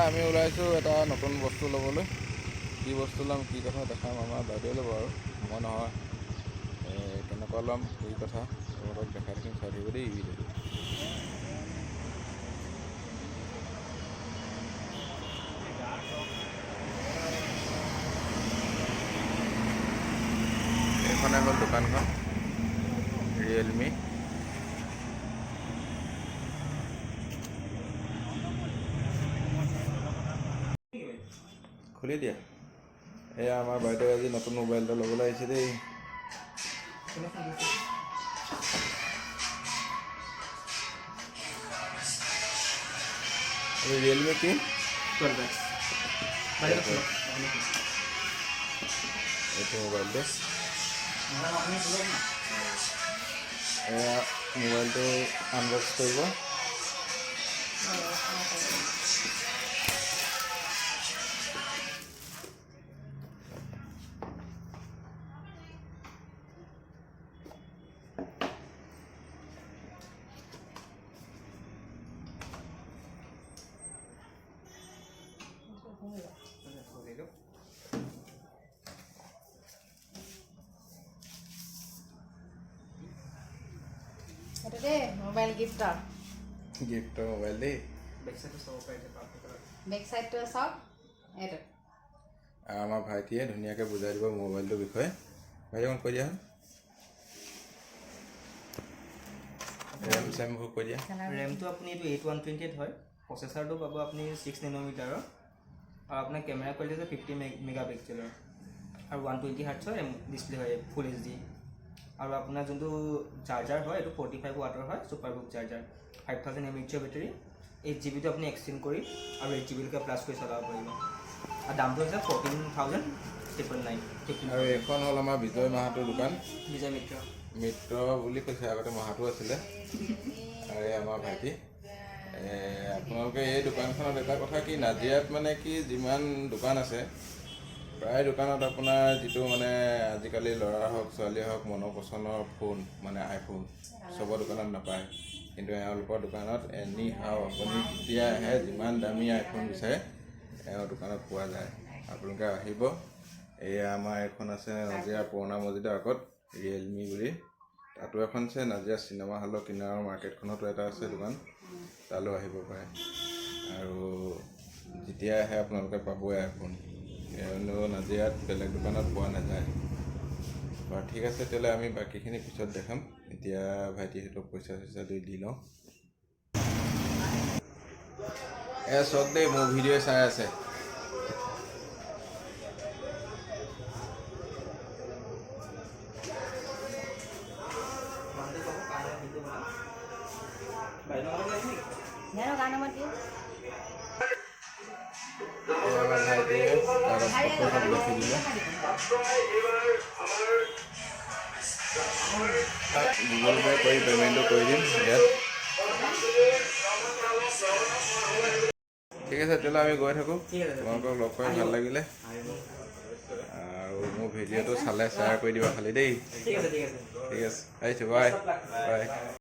আমি ওলাইছোঁ এটা নতুন বস্তু ল'বলৈ। কি বস্তু ল'ম কি কথা দেখাম আমাৰ বাইদেৱে ল'ব আৰু মই নহয়। কেনেকুৱা ল'ম কি কথা তোমালোকক দেখাই থাকিম, চাই থাকিব দেই ভিডিঅ'টো। এইখনে হ'ল দোকানখন, ৰিয়েলমি। খুলি দিয়া। এয়া আমাৰ বাইদেৱে আজি নতুন মোবাইল এটা ল'বলৈ আহিছে দেই। ৰিয়েলমি কি এইটো মোবাইলটো, এয়া মোবাইলটো আনবক্স কৰিব। Itu deh, mobile gifter. গিফ্টৰ মোবাইল দেই। Back side to shop. Itu. আমাৰ ভাইটিয়ে ধুনীয়াকৈ বুজাই দিব মোবাইলটোৰ বিষয়ে। ভাইটি অকণ কৈ দিয়া। ৰেম চেমবোৰ কৈ দিয়া। ৰেমটো আপুনি এইটো 8128 হয়। প্ৰচেছৰটো পাব আপুনি 6 নেন'মিটাৰৰ, আৰু আপোনাৰ কেমেৰা কোৱালিটি আছে 50 মেগাপিক্সেলৰ, আৰু 120 হাৰ্টছৰ ডিছপ্লে হয়, ফুল HD। আৰু আপোনাৰ যোনটো চাৰ্জাৰ হয় এইটো 45 ৱাটৰ হয়, ছুপাৰবুক চাৰ্জাৰ, 5000 mAh বেটাৰী। 8GB আপুনি এক্সটেণ্ড কৰি আৰু 8GB প্লাছ কৰি চলাব পাৰিব। আৰু দামটো হৈছে 14,999। আৰু এইখন হ'ল আমাৰ বিজয় মাহাতৰ দোকান। বিজয় মিত্ৰ বুলি কৈছে, আগতে মাহাতো আছিলে। আৰু আমাৰ ভাইটি আপোনালোকে এই দোকানখনত এটা কথা কি, নাজিৰাত মানে কি যিমান দোকান আছে প্ৰায় দোকানত আপোনাৰ যিটো মানে আজিকালি ল'ৰা হওক ছোৱালী হওক মনৰ পচন্দৰ ফোন মানে আইফোন চবৰ দোকানত নাপায়, কিন্তু এওঁলোকৰ দোকানত এনি হাও আপুনি যেতিয়া আহে যিমান দামী আইফোন বিচাৰে এওঁৰ দোকানত পোৱা যায়। আপোনালোকে আহিব। এয়া আমাৰ এখন আছে নাজিৰা পুৰণা মছজিদৰ আগত ৰিয়েলমি বুলি, তাতো এখন আছে। নাজিৰা চিনেমা হলৰ কিনাৰৰ মাৰ্কেটখনতো এটা আছে দোকান, তালৈ আহিব পাৰে। আৰু যেতিয়া আহে আপোনালোকে পাবই আইফোন, নাজিৰাত বেলেগ দোকানত পোৱা নাযায়। বাৰু ঠিক আছে, তেতিয়াহ'লে আমি বাকীখিনি পিছত দেখাম। এতিয়া ভাইটিহঁতক পইচা চইচা দি লওঁ। চব দেই মোৰ ভিডিঅ' চাই আছে। Jangan kan nama dia. আমাৰ ভাইটিয়ে কাগজপত্ৰ সব লিখে দিল। গুগল পে কৰি পেমেণ্টটো কৰি দিম ইয়াত। ঠিক আছে, তেতিয়াহ'লে আমি গৈ থাকোঁ। তোমালোকক লগ পাই ভাল লাগিলে, আৰু মোৰ ভিডিঅ'টো চালে শ্বেয়াৰ কৰি দিবা খালি দেই। ঠিক আছে, আহিছোঁ, বাই বাই।